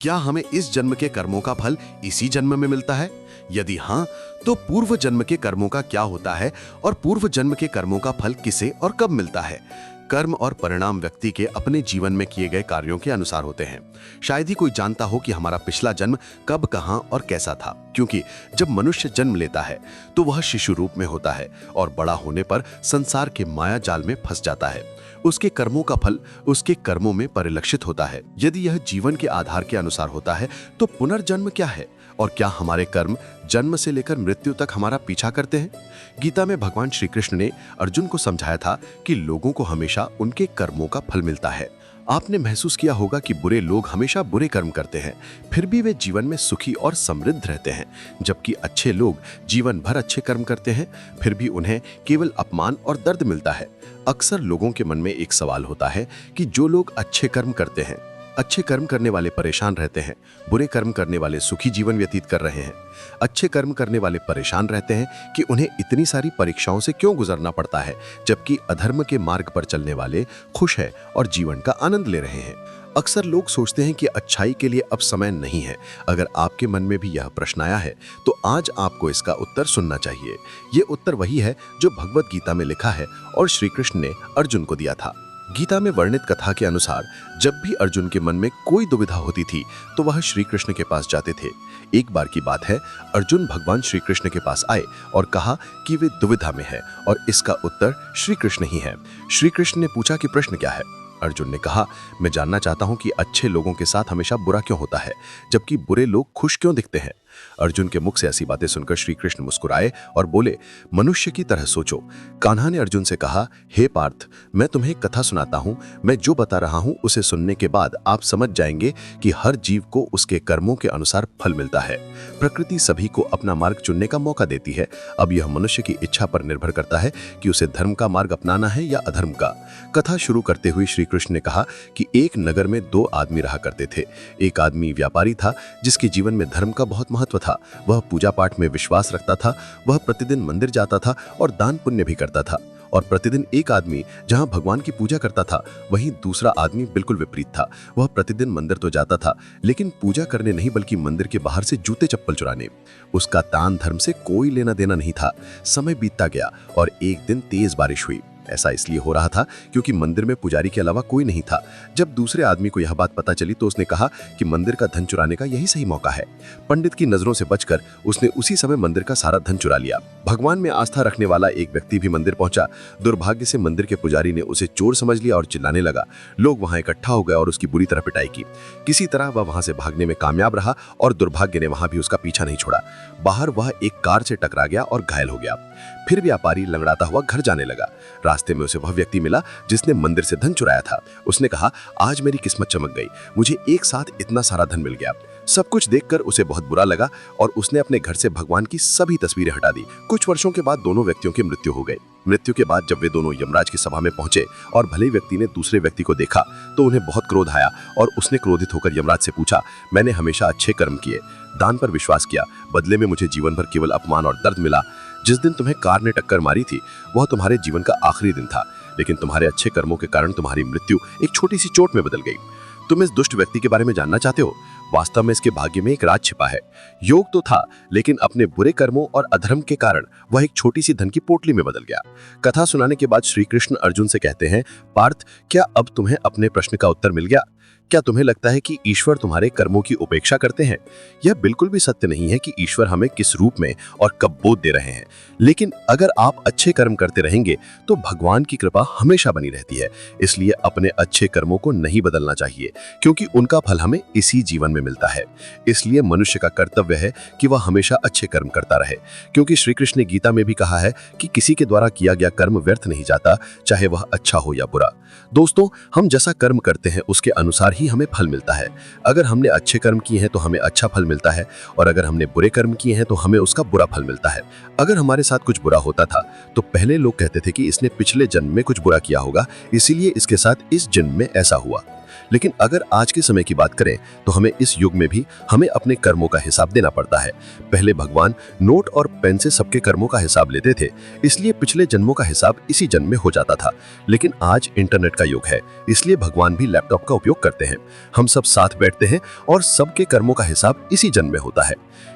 क्या हमें इस जन्म के कर्मों का फल इसी जन्म में मिलता है? यदि हाँ, तो पूर्व जन्म के कर्मों का क्या होता है और पूर्व जन्म के कर्मों का फल किसे और कब मिलता है? कर्म और परिणाम व्यक्ति के अपने जीवन में किए गए कार्यों के अनुसार होते हैं। शायद ही कोई जानता हो कि हमारा पिछला जन्म कब, कहां और कैसा था, क्योंकि जब मनुष्य जन्म लेता है तो वह शिशु रूप में होता है और बड़ा होने पर संसार के माया जाल में फंस जाता है। उसके कर्मों का फल उसके कर्मों में परिलक्षित होता है। यदि यह जीवन के आधार के अनुसार होता है तो पुनर्जन्म क्या है और क्या हमारे कर्म जन्म से लेकर मृत्यु तक हमारा पीछा करते हैं? गीता में भगवान श्री कृष्ण ने अर्जुन को समझाया था कि लोगों को हमेशा उनके कर्मों का फल मिलता है। आपने महसूस किया होगा कि बुरे लोग हमेशा बुरे कर्म करते हैं, फिर भी वे जीवन में सुखी और समृद्ध रहते हैं, जबकि अच्छे लोग जीवन भर अच्छे कर्म करते हैं, फिर भी उन्हें केवल अपमान और दर्द मिलता है। अक्सर लोगों के मन में एक सवाल होता है कि जो लोग अच्छे कर्म करते हैं, अच्छे कर्म करने वाले परेशान रहते हैं, बुरे कर्म करने वाले सुखी जीवन व्यतीत कर रहे हैं। अच्छे कर्म करने वाले परेशान रहते हैं कि उन्हें इतनी सारी परीक्षाओं से क्यों गुजरना पड़ता है, जबकि अधर्म के मार्ग पर चलने वाले खुश हैं और जीवन का आनंद ले रहे हैं। अक्सर लोग सोचते हैं कि अच्छाई के लिए अब समय नहीं है। अगर आपके मन में भी यह प्रश्न आया है तो आज आपको इसका उत्तर सुनना चाहिए। ये उत्तर वही है जो भगवत गीता में लिखा है और श्री कृष्ण ने अर्जुन को दिया था। गीता में वर्णित कथा के अनुसार जब भी अर्जुन के मन में कोई दुविधा होती थी तो वह श्री कृष्ण के पास जाते थे। एक बार की बात है, अर्जुन भगवान श्री कृष्ण के पास आए और कहा कि वे दुविधा में है और इसका उत्तर श्री कृष्ण ही है। श्री कृष्ण ने पूछा कि प्रश्न क्या है? अर्जुन ने कहा, मैं जानना चाहता हूं कि अच्छे लोगों के साथ हमेशा बुरा क्यों होता है, जबकि बुरे लोग खुश क्यों दिखते हैं। अर्जुन के मुख से ऐसी बातें सुनकर श्री कृष्ण मुस्कुराए और बोले, मनुष्य की तरह सोचो। कान्हा ने अर्जुन से कहा, हे पार्थ, मैं तुम्हें कथा सुनाता हूं। मैं जो बता रहा हूं उसे सुनने के बाद आप समझ जाएंगे कि हर जीव को उसके कर्मों के अनुसार फल मिलता है। प्रकृति सभी को अपना मार्ग चुनने का मौका देती है। अब यह मनुष्य की इच्छा पर निर्भर करता है कि उसे धर्म का मार्ग अपनाना है या अधर्म का। कथा शुरू करते हुए श्री कृष्ण ने कहा कि एक नगर में दो आदमी रहा करते थे। एक आदमी व्यापारी था जिसके जीवन में धर्म का बहुत महत्व था। वह पूजा पाठ में विश्वास रखता था, वह प्रतिदिन मंदिर जाता था और दान पुण्य भी करता था। और प्रतिदिन एक आदमी जहां भगवान की पूजा करता था, वहीं दूसरा आदमी बिल्कुल विपरीत था। वह प्रतिदिन मंदिर तो जाता था, लेकिन पूजा करने नहीं बल्कि मंदिर के बाहर से जूते चप्पल चुराने। उसका दान धर्म से कोई लेना देना नहीं था। समय बीतता गया और एक दिन तेज बारिश हुई। ऐसा इसलिए हो रहा था क्योंकि मंदिर में पुजारी के अलावा कोई नहीं था। जब दूसरे आदमी को यह बात पता चली तो उसने कहा कि मंदिर का धन चुराने का यही सही मौका है। पंडित की नजरों से बचकर उसने उसी समय मंदिर का सारा धन चुरा लिया। भगवान में आस्था रखने वाला एक व्यक्ति भी मंदिर पहुंचा। दुर्भाग्य से मंदिर के पुजारी ने उसे चोर समझ लिया और चिल्लाने लगा। लोग वहां इकट्ठा हो गए और उसकी बुरी तरह पिटाई की। किसी तरह वह वहां से भागने में कामयाब रहा और दुर्भाग्य ने वहां भी उसका पीछा नहीं छोड़ा। बाहर वह एक कार से टकरा गया और घायल हो गया। फिर व्यापारी लंगड़ाता हुआ घर जाने लगा। रास्ते में उसे वह व्यक्ति मिला जिसने मंदिर से धन चुराया था। उसने कहा, आज मेरी किस्मत चमक गई, मुझे एक साथ इतना सारा धन मिल गया। सब कुछ देखकर उसे बहुत बुरा लगा और उसने अपने घर से भगवान की सभी तस्वीरें हटा दी। कुछ वर्षों के बाद दोनों व्यक्तियों की मृत्यु हो गई। मृत्यु के बाद जब वे दोनों यमराज की सभा में पहुंचे और भले व्यक्ति ने दूसरे व्यक्ति को देखा तो उन्हें बहुत क्रोध आया और उसने क्रोधित होकर यमराज से पूछा, मैंने हमेशा अच्छे कर्म किए, दान पर विश्वास किया, बदले में मुझे जीवन भर केवल अपमान और दर्द मिला। जिस दिन तुम्हें कार ने टक्कर मारी थी वह तुम्हारे जीवन का आखिरी दिन था, लेकिन तुम्हारे अच्छे कर्मों के कारण तुम्हारी मृत्यु एक छोटी सी चोट में बदल गई। तुम इस दुष्ट व्यक्ति के बारे में जानना चाहते हो? वास्तव में इसके भाग्य में एक राज छिपा है। योग तो था, लेकिन अपने बुरे कर्मों और अधर्म के कारण वह एक छोटी सी धन की पोटली में बदल गया। कथा सुनाने के बाद श्री कृष्ण अर्जुन से कहते हैं, पार्थ, क्या अब तुम्हें अपने प्रश्न का उत्तर मिल गया? क्या तुम्हें लगता है कि ईश्वर तुम्हारे कर्मों की उपेक्षा करते हैं? यह बिल्कुल भी सत्य नहीं है कि ईश्वर हमें किस रूप में और कब बोध दे रहे हैं, लेकिन अगर आप अच्छे कर्म करते रहेंगे तो भगवान की कृपा हमेशा बनी रहती है। इसलिए अपने अच्छे कर्मों को नहीं बदलना चाहिए, क्योंकि उनका फल हमें इसी जीवन में मिलता है। इसलिए मनुष्य का कर्तव्य है कि वह हमेशा अच्छे कर्म करता रहे, क्योंकि श्री कृष्ण ने गीता में भी कहा है कि किसी के द्वारा किया गया कर्म व्यर्थ नहीं जाता, चाहे वह अच्छा हो या बुरा। दोस्तों, हम जैसा कर्म करते हैं उसके अनुसार ही हमें फल मिलता है। अगर हमने अच्छे कर्म किए हैं तो हमें अच्छा फल मिलता है, और अगर हमने बुरे कर्म किए हैं तो हमें उसका बुरा फल मिलता है। अगर हमारे साथ कुछ बुरा होता था तो पहले लोग कहते थे कि इसने पिछले जन्म में कुछ बुरा किया होगा, इसीलिए इसके साथ इस जन्म में ऐसा हुआ। लेकिन अगर आज के समय की बात करें तो हमें इस युग में भी हमें अपने कर्मों का हिसाब देना पड़ता है। पहले भगवान नोट और पेन से सबके कर्मों का हिसाब लेते थे, इसलिए पिछले जन्मों का हिसाब इसी जन्म में हो जाता था। लेकिन आज इंटरनेट का युग है, इसलिए भगवान भी लैपटॉप का उपयोग करते हैं। हम सब साथ बैठते हैं और सबके कर्मों का हिसाब इसी जन्म में होता है।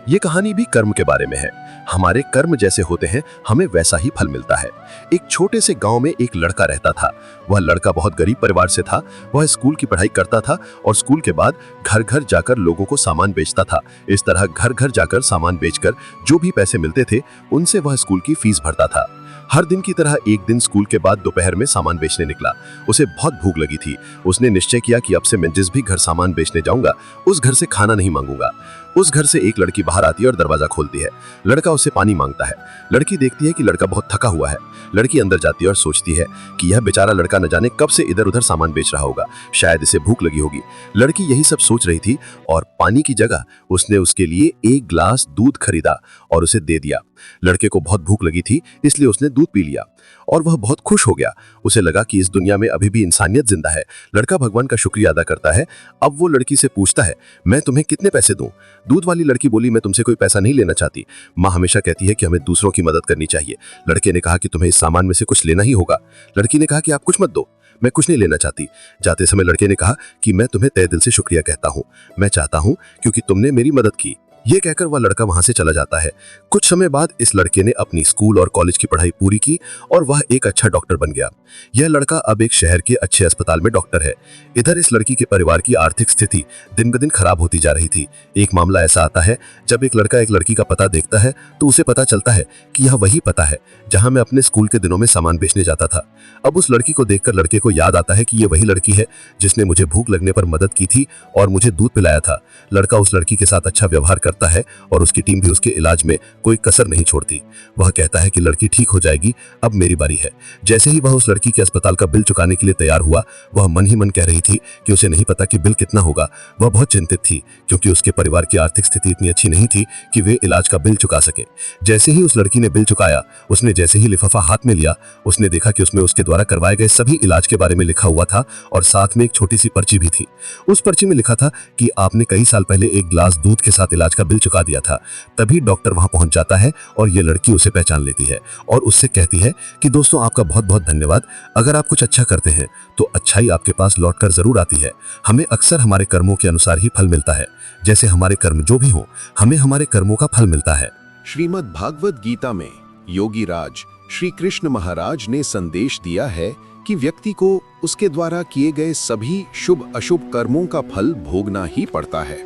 ये कहानी भी कर्म के बारे में है। हमारे कर्म जैसे होते हैं, हमें वैसा ही फल मिलता है। एक छोटे से गांव में एक लड़का रहता था। वह लड़का बहुत गरीब परिवार से था। वह स्कूल की पढ़ाई करता था और स्कूल के बाद घर घर जाकर लोगों को सामान बेचता था। इस तरह घर घर जाकर सामान बेचकर जो भी पैसे मिलते थे, उनसे वह स्कूल की फीस भरता था। हर दिन की तरह एक दिन स्कूल के बाद दोपहर में सामान बेचने निकला। उसे बहुत भूख लगी थी। उसने निश्चय किया कि अब से मैं जिस भी घर सामान बेचने जाऊंगा, उस घर से खाना नहीं मांगूंगा। उस घर से एक लड़की बाहर आती है और दरवाजा खोलती है। लड़का उससे पानी मांगता है। लड़की देखती है कि लड़का बहुत थका हुआ है। लड़की अंदर जाती है और सोचती है कि यह बेचारा लड़का न जाने कब से इधर उधर सामान बेच रहा होगा, शायद इसे भूख लगी होगी। लड़की यही सब सोच रही थी और पानी की जगह उसने उसके लिए एक गिलास दूध खरीदा और उसे दे दिया। लड़के को बहुत भूख लगी थी, इसलिए उसने दूध पी लिया और वह बहुत खुश हो गया। उसे लगा कि इस दुनिया में अभी भी इंसानियत जिंदा है। लड़का भगवान का शुक्रिया अदा करता है। अब वो लड़की से पूछता है, मैं तुम्हें कितने पैसे दूं? दूध वाली लड़की बोली, मैं तुमसे कोई पैसा नहीं लेना चाहती। माँ हमेशा कहती है कि हमें दूसरों की मदद करनी चाहिए। लड़के ने कहा कि तुम्हें इस सामान में से कुछ लेना ही होगा। लड़की ने कहा कि आप कुछ मत दो, मैं कुछ नहीं लेना चाहती। जाते समय लड़के ने कहा कि मैं तुम्हें तहे दिल से शुक्रिया कहता हूँ। मैं चाहता हूँ क्योंकि तुमने मेरी मदद की। ये कहकर वह लड़का वहां से चला जाता है। कुछ समय बाद इस लड़के ने अपनी स्कूल और कॉलेज की पढ़ाई पूरी की और वह एक अच्छा डॉक्टर बन गया। यह लड़का अब एक शहर के अच्छे अस्पताल में डॉक्टर है। इधर इस लड़की के परिवार की आर्थिक स्थिति दिन ब दिन खराब होती जा रही थी। एक मामला ऐसा आता है, जब एक लड़का एक लड़की का पता देखता है तो उसे पता चलता है कि यह वही पता है जहां मैं अपने स्कूल के दिनों में सामान बेचने जाता था। अब उस लड़की को देखकर लड़के को याद आता है कि ये वही लड़की है जिसने मुझे भूख लगने पर मदद की थी और मुझे दूध पिलाया था। लड़का उस लड़की के साथ अच्छा व्यवहार करता है और उसकी टीम भी उसके इलाज में कोई कसर नहीं छोड़ती। वह कहता है कि लड़की ठीक हो जाएगी, अब मेरी बारी है। जैसे ही वह उस लड़की के अस्पताल का बिल चुकाने के लिए तैयार हुआ, वह मन ही मन कह रही थी कि उसे नहीं पता कि बिल कितना होगा। वह बहुत चिंतित थी क्योंकि उसके परिवार की आर्थिक स्थिति इतनी अच्छी नहीं थी कि वे इलाज का बिल चुका सके। जैसे ही उस लड़की ने बिल चुकाया, उसने जैसे ही लिफाफा हाथ में लिया, उसने देखा कि उसमें उसके द्वारा करवाए गए सभी इलाज के बारे में लिखा हुआ था और साथ में एक छोटी सी पर्ची भी थी। उस पर्ची में लिखा था कि आपने कई साल पहले एक गिलास दूध के साथ इलाज का बिल चुका दिया था। तभी डॉक्टर वहां पहुंच जाता है और ये लड़की उसे पहचान लेती है और उससे कहती है कि दोस्तों, आपका बहुत बहुत धन्यवाद। अगर आप कुछ अच्छा करते हैं तो अच्छाई आपके पास लौटकर जरूर आती है। हमें अक्सर हमारे कर्मों के अनुसार ही फल मिलता है। जैसे हमारे कर्म जो भी हो, हमें हमारे कर्मों का फल मिलता है। श्रीमद् भागवत गीता में योगी राज श्री कृष्ण महाराज ने संदेश दिया है कि व्यक्ति को उसके द्वारा किए गए सभी शुभ अशुभ कर्मों का फल भोगना ही पड़ता है।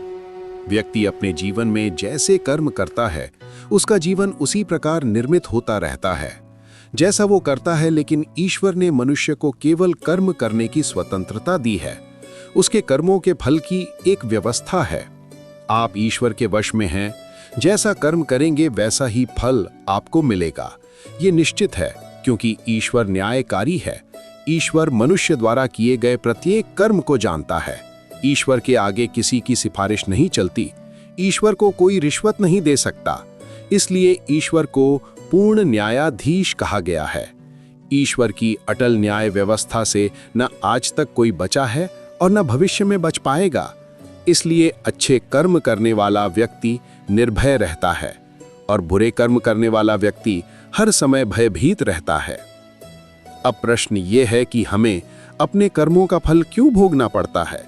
व्यक्ति अपने जीवन में जैसे कर्म करता है, उसका जीवन उसी प्रकार निर्मित होता रहता है जैसा वो करता है। लेकिन ईश्वर ने मनुष्य को केवल कर्म करने की स्वतंत्रता दी है। उसके कर्मों के फल की एक व्यवस्था है। आप ईश्वर के वश में हैं। जैसा कर्म करेंगे वैसा ही फल आपको मिलेगा। ये निश्चित है क्योंकि ईश्वर न्यायकारी है। ईश्वर मनुष्य द्वारा किए गए प्रत्येक कर्म को जानता है। ईश्वर के आगे किसी की सिफारिश नहीं चलती। ईश्वर को कोई रिश्वत नहीं दे सकता। इसलिए ईश्वर को पूर्ण न्यायाधीश कहा गया है। ईश्वर की अटल न्याय व्यवस्था से न आज तक कोई बचा है और न भविष्य में बच पाएगा। इसलिए अच्छे कर्म करने वाला व्यक्ति निर्भय रहता है और बुरे कर्म करने वाला व्यक्ति हर समय भयभीत रहता है। अब प्रश्न ये है कि हमें अपने कर्मों का फल क्यों भोगना पड़ता है?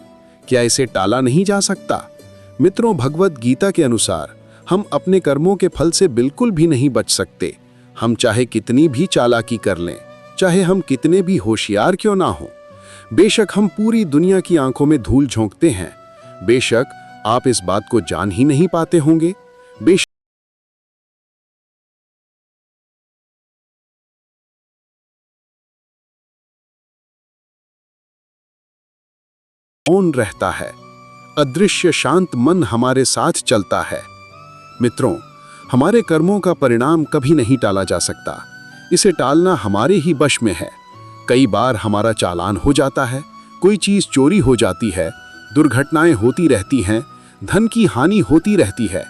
क्या इसे टाला नहीं जा सकता? मित्रों, भगवत गीता के अनुसार हम अपने कर्मों के फल से बिल्कुल भी नहीं बच सकते। हम चाहे कितनी भी चालाकी कर लें, चाहे हम कितने भी होशियार क्यों ना हो, बेशक हम पूरी दुनिया की आंखों में धूल झोंकते हैं, बेशक आप इस बात को जान ही नहीं पाते होंगे, बेशक मौन रहता है। अदृश्य शांत मन हमारे साथ चलता है। मित्रों, हमारे कर्मों का परिणाम कभी नहीं टाला जा सकता। इसे टालना हमारे ही वश में है। कई बार हमारा चालान हो जाता है, कोई चीज चोरी हो जाती है, दुर्घटनाएं होती रहती हैं, धन की हानि होती रहती है।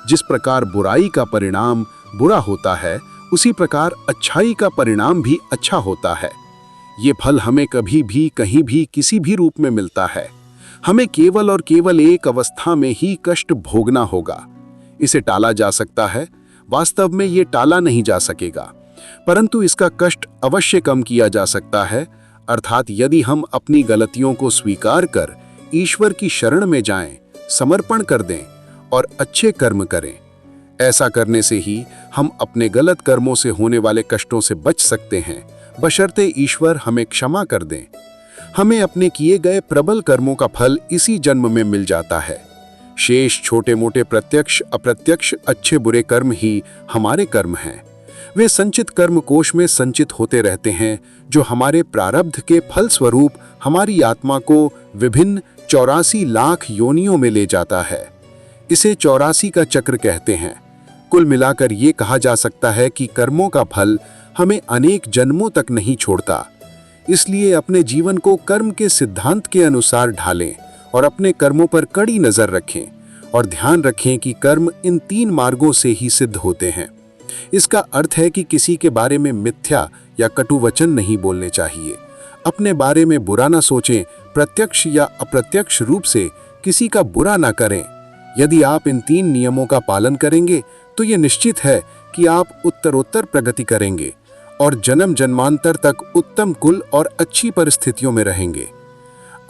जिस प्रकार बुराई का परिणाम बुरा होता है, उसी प्रकार अच्छाई का परिणाम भी अच्छा होता है। ये फल हमें कभी भी कहीं भी किसी भी रूप में मिलता है। हमें केवल और केवल एक अवस्था में ही कष्ट भोगना होगा। इसे टाला जा सकता है, वास्तव में ये टाला नहीं जा सकेगा, परंतु इसका कष्ट अवश्य कम किया जा सकता है, अर्थात यदि हम अपनी गलतियों को स्वीकार कर ईश्वर की शरण में जाएं, समर्पण कर दें और अच्छे कर्म करें। ऐसा करने से ही हम अपने गलत कर्मों से होने वाले कष्टों से बच सकते हैं, बशर्ते ईश्वर हमें क्षमा कर दें। हमें अपने किए गए प्रबल कर्मों का फल इसी जन्म में मिल जाता है। शेष छोटे मोटे प्रत्यक्ष अप्रत्यक्ष अच्छे बुरे कर्म ही हमारे कर्म हैं। वे संचित कर्म कोश में संचित होते रहते हैं, जो हमारे प्रारब्ध के फल स्वरूप हमारी आत्मा को विभिन्न 84 लाख योनियों में ले जाता है। इसे 84 का चक्र कहते हैं। कुल मिलाकर ये कहा जा सकता है कि कर्मों का फल हमें अनेक जन्मों तक नहीं छोड़ता। इसलिए अपने जीवन को कर्म के सिद्धांत के अनुसार ढालें और अपने कर्मों पर कड़ी नजर रखें और ध्यान रखें कि कर्म इन 3 मार्गों से ही सिद्ध होते हैं। इसका अर्थ है कि किसी के बारे में मिथ्या या कटु वचन नहीं बोलने चाहिए। अपने बारे में बुरा ना सोचें, प्रत्यक्ष या अप्रत्यक्ष रूप से किसी का बुरा ना करें। यदि आप इन 3 नियमों का पालन करेंगे तो ये निश्चित है कि आप उत्तरोत्तर प्रगति करेंगे और जन्म जन्मांतर तक उत्तम कुल और अच्छी परिस्थितियों में रहेंगे।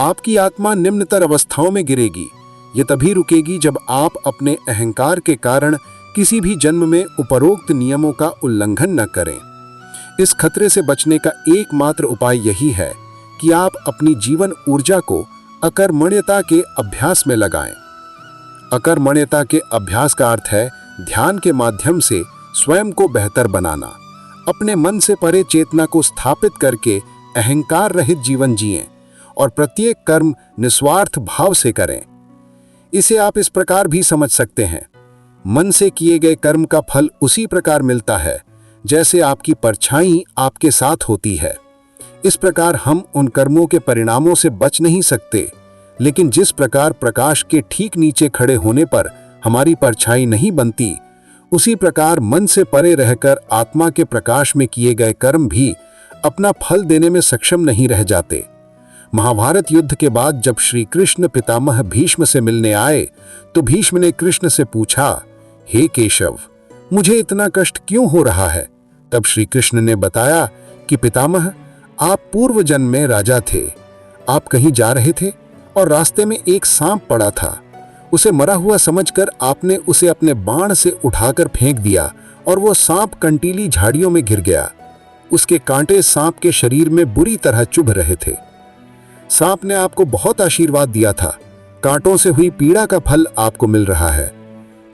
आपकी आत्मा निम्नतर अवस्थाओं में गिरेगी। ये तभी रुकेगी जब आप अपने अहंकार के कारण किसी भी जन्म में उपरोक्त नियमों का उल्लंघन न करें। इस खतरे से बचने का एकमात्र उपाय यही है कि आप अपनी जीवन ऊर्जा को अकर्मण्यता के अभ्यास में लगाएं। अकर्मण्यता के अभ्यास का अर्थ है ध्यान के माध्यम से स्वयं को बेहतर बनाना। अपने मन से परे चेतना को स्थापित करके अहंकार रहित जीवन जिएं और प्रत्येक कर्म निस्वार्थ भाव से करें। इसे आप इस प्रकार भी समझ सकते हैं, मन से किए गए कर्म का फल उसी प्रकार मिलता है जैसे आपकी परछाई आपके साथ होती है। इस प्रकार हम उन कर्मों के परिणामों से बच नहीं सकते, लेकिन जिस प्रकार प्रकाश के ठीक नीचे खड़े होने पर हमारी परछाई नहीं बनती, उसी प्रकार मन से परे रहकर आत्मा के प्रकाश में किए गए कर्म भी अपना फल देने में सक्षम नहीं रह जाते। महाभारत युद्ध के बाद जब श्री कृष्ण पितामह भीष्म से मिलने आए तो भीष्म ने कृष्ण से पूछा, हे केशव, मुझे इतना कष्ट क्यों हो रहा है? तब श्री कृष्ण ने बताया कि पितामह, आप पूर्व जन्म में राजा थे। आप कहीं जा रहे थे और रास्ते में एक सांप पड़ा था। उसे मरा हुआ समझकर आपने उसे अपने बाण से उठाकर फेंक दिया और वो सांप कंटीली झाड़ियों में गिर गया। उसके कांटे सांप के शरीर में बुरी तरह चुभ रहे थे। सांप ने आपको बहुत आशीर्वाद दिया था। कांटों से हुई पीड़ा का फल आपको मिल रहा है।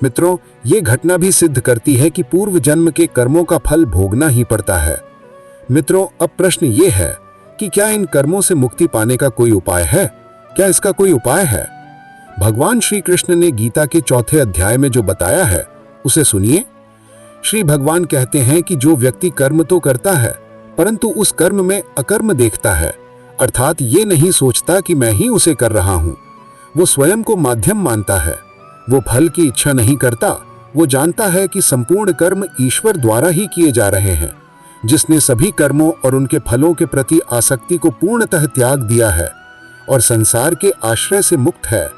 मित्रों, ये घटना भी सिद्ध करती है कि पूर्व जन्म के कर्मों का फल भोगना ही पड़ता है। मित्रों, अब प्रश्न ये है कि क्या इन कर्मों से मुक्ति पाने का कोई उपाय है? क्या इसका कोई उपाय है? भगवान श्री कृष्ण ने गीता के 4 अध्याय में जो बताया है उसे सुनिए। श्री भगवान कहते हैं कि जो व्यक्ति कर्म तो करता है परंतु उस कर्म में अकर्म देखता है, अर्थात ये नहीं सोचता कि मैं ही उसे कर रहा हूं, वो स्वयं को माध्यम मानता है। वो फल की इच्छा नहीं करता। वो जानता है कि संपूर्ण कर्म ईश्वर द्वारा ही किए जा रहे हैं, जिसने सभी कर्मों और उनके फलों के प्रति आसक्ति को पूर्णतः त्याग दिया है और संसार के आश्रय से मुक्त है।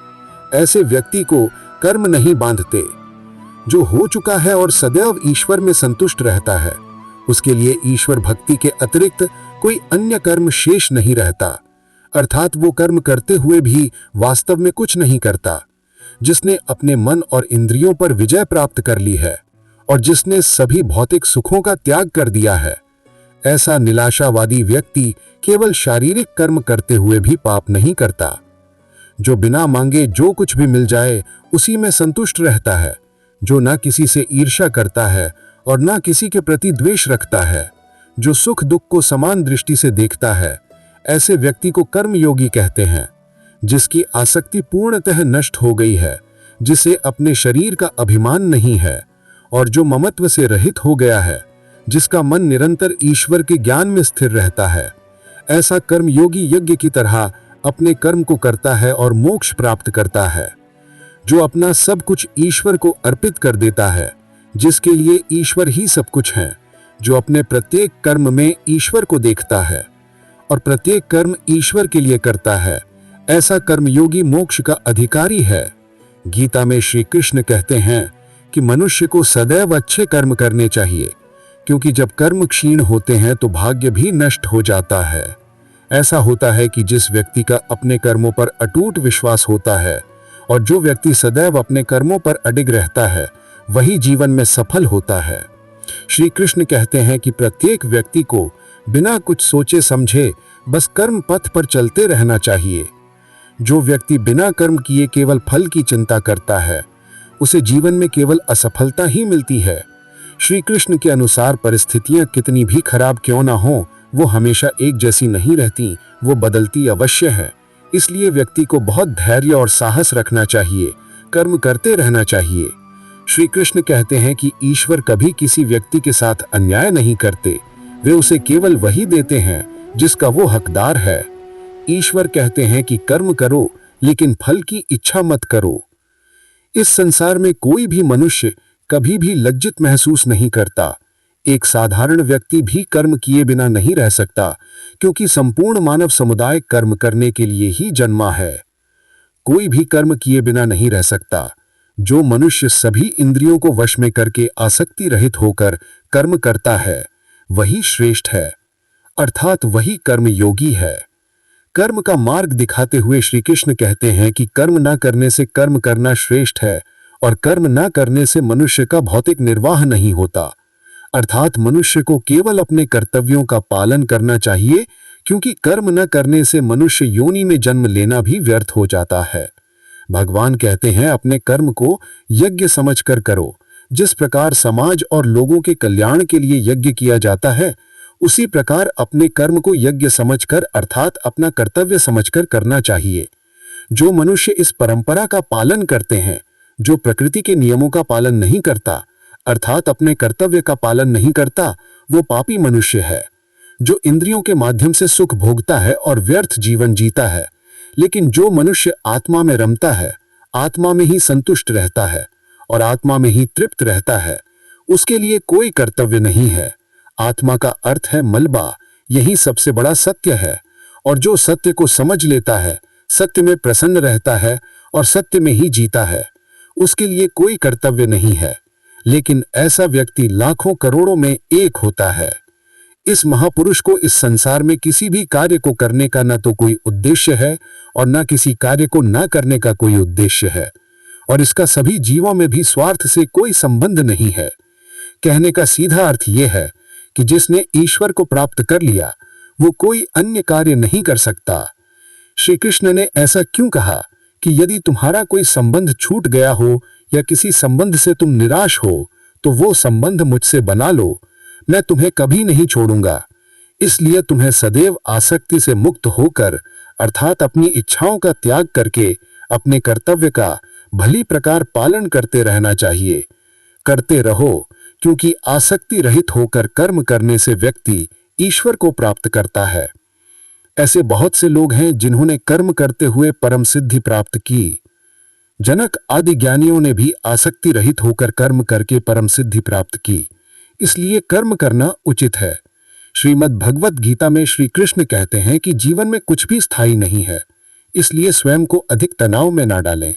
ऐसे व्यक्ति को कर्म नहीं बांधते। जो हो चुका है और सदैव ईश्वर में संतुष्ट रहता है, उसके लिए ईश्वर भक्ति के अतिरिक्त कोई अन्य कर्म शेष नहीं रहता, अर्थात वो कर्म करते हुए भी वास्तव में कुछ नहीं करता। जिसने अपने मन और इंद्रियों पर विजय प्राप्त कर ली है और जिसने सभी भौतिक सुखों का त्याग कर दिया है, ऐसा निराशावादी व्यक्ति केवल शारीरिक कर्म करते हुए भी पाप नहीं करता। जो बिना मांगे जो कुछ भी मिल जाए उसी में संतुष्ट रहता है, जो न किसी से ईर्ष्या करता है और न किसी के प्रति द्वेष रखता है, जो सुख दुख को समान दृष्टि से देखता है, ऐसे व्यक्ति को कर्मयोगी कहते हैं। जिसकी आसक्ति पूर्णतः नष्ट हो गई है, जिसे अपने शरीर का अभिमान नहीं है और जो ममत्व से रहित हो गया है, जिसका मन निरंतर ईश्वर के ज्ञान में स्थिर रहता है, ऐसा कर्मयोगी यज्ञ की तरह अपने कर्म को करता है और मोक्ष प्राप्त करता है। जो अपना सब कुछ ईश्वर को अर्पित कर देता है, जिसके लिए ईश्वर ही सब कुछ है, जो अपने प्रत्येक कर्म में ईश्वर को देखता है और प्रत्येक कर्म ईश्वर के लिए करता है, ऐसा कर्मयोगी मोक्ष का अधिकारी है। गीता में श्री कृष्ण कहते हैं कि मनुष्य को सदैव अच्छे कर्म करने चाहिए, क्योंकि जब कर्म क्षीण होते हैं तो भाग्य भी नष्ट हो जाता है। ऐसा होता है कि जिस व्यक्ति का अपने कर्मों पर अटूट विश्वास होता है और जो व्यक्ति सदैव अपने कर्मों पर अडिग रहता है, वही जीवन में सफल होता है। श्री कृष्ण कहते हैं कि प्रत्येक व्यक्ति को बिना कुछ सोचे समझे बस कर्म पथ पर चलते रहना चाहिए। जो व्यक्ति बिना कर्म किए केवल फल की चिंता करता है, उसे जीवन में केवल असफलता ही मिलती है। श्री कृष्ण के अनुसार परिस्थितियां कितनी भी खराब क्यों ना हो, वो हमेशा एक जैसी नहीं रहती, वो बदलती अवश्य है। इसलिए व्यक्ति को बहुत धैर्य और साहस रखना चाहिए, कर्म करते रहना चाहिए। श्री कृष्ण कहते हैं कि ईश्वर कभी किसी व्यक्ति के साथ अन्याय नहीं करते, वे उसे केवल वही देते हैं जिसका वो हकदार है। ईश्वर कहते हैं कि कर्म करो लेकिन फल की इच्छा मत करो। इस संसार में कोई भी मनुष्य कभी भी लज्जित महसूस नहीं करता। एक साधारण व्यक्ति भी कर्म किए बिना नहीं रह सकता, क्योंकि संपूर्ण मानव समुदाय कर्म करने के लिए ही जन्मा है। कोई भी कर्म किए बिना नहीं रह सकता। जो मनुष्य सभी इंद्रियों को वश में करके आसक्ति रहित होकर कर्म करता है, वही श्रेष्ठ है, अर्थात वही कर्म योगी है। कर्म का मार्ग दिखाते हुए श्री कृष्ण कहते हैं कि कर्म न करने से कर्म करना श्रेष्ठ है, और कर्म न करने से मनुष्य का भौतिक निर्वाह नहीं होता। अर्थात मनुष्य को केवल अपने कर्तव्यों का पालन करना चाहिए, क्योंकि कर्म न करने से मनुष्य योनि में जन्म लेना भी व्यर्थ हो जाता है। भगवान कहते हैं अपने कर्म को यज्ञ समझकर करो। जिस प्रकार समाज और लोगों के कल्याण के लिए यज्ञ किया जाता है, उसी प्रकार अपने कर्म को यज्ञ समझकर अर्थात अपना कर्तव्य समझकर करना चाहिए। जो मनुष्य इस परंपरा का पालन करते हैं, जो प्रकृति के नियमों का पालन नहीं करता अर्थात अपने कर्तव्य का पालन नहीं करता, वो पापी मनुष्य है। जो इंद्रियों के माध्यम से सुख भोगता है और व्यर्थ जीवन जीता है, लेकिन जो मनुष्य आत्मा में रमता है, आत्मा में ही संतुष्ट रहता है और आत्मा में ही तृप्त रहता है, उसके लिए कोई कर्तव्य नहीं है। आत्मा का अर्थ है मलबा, यही सबसे बड़ा सत्य है। और जो सत्य को समझ लेता है, सत्य में प्रसन्न रहता है और सत्य में ही जीता है, उसके लिए कोई कर्तव्य नहीं है। लेकिन ऐसा व्यक्ति लाखों करोड़ों में एक होता है। इस महापुरुष को इस संसार में किसी भी कार्य को करने का न तो कोई उद्देश्य है और न किसी कार्य को न करने का कोई उद्देश्य है, और इसका सभी जीवों में भी स्वार्थ से कोई संबंध नहीं है। कहने का सीधा अर्थ यह है कि जिसने ईश्वर को प्राप्त कर लिया, वो कोई अन्य कार्य नहीं कर सकता। श्री कृष्ण ने ऐसा क्यों कहा कि यदि तुम्हारा कोई संबंध छूट गया हो या किसी संबंध से तुम निराश हो, तो वो संबंध मुझसे बना लो, मैं तुम्हें कभी नहीं छोड़ूंगा। इसलिए तुम्हें सदैव आसक्ति से मुक्त होकर अर्थात अपनी इच्छाओं का त्याग करके अपने कर्तव्य का भली प्रकार पालन करते रहना चाहिए। करते रहो, क्योंकि आसक्ति रहित होकर कर्म करने से व्यक्ति ईश्वर को प्राप्त करता है। ऐसे बहुत से लोग हैं जिन्होंने कर्म करते हुए परम सिद्धि प्राप्त की। जनक आदि ज्ञानियों ने भी आसक्ति रहित होकर कर्म करके परम सिद्धि प्राप्त की। इसलिए कर्म करना उचित है। श्रीमद् भगवत गीता में श्री कृष्ण कहते हैं कि जीवन में कुछ भी स्थायी नहीं है, इसलिए स्वयं को अधिक तनाव में ना डालें।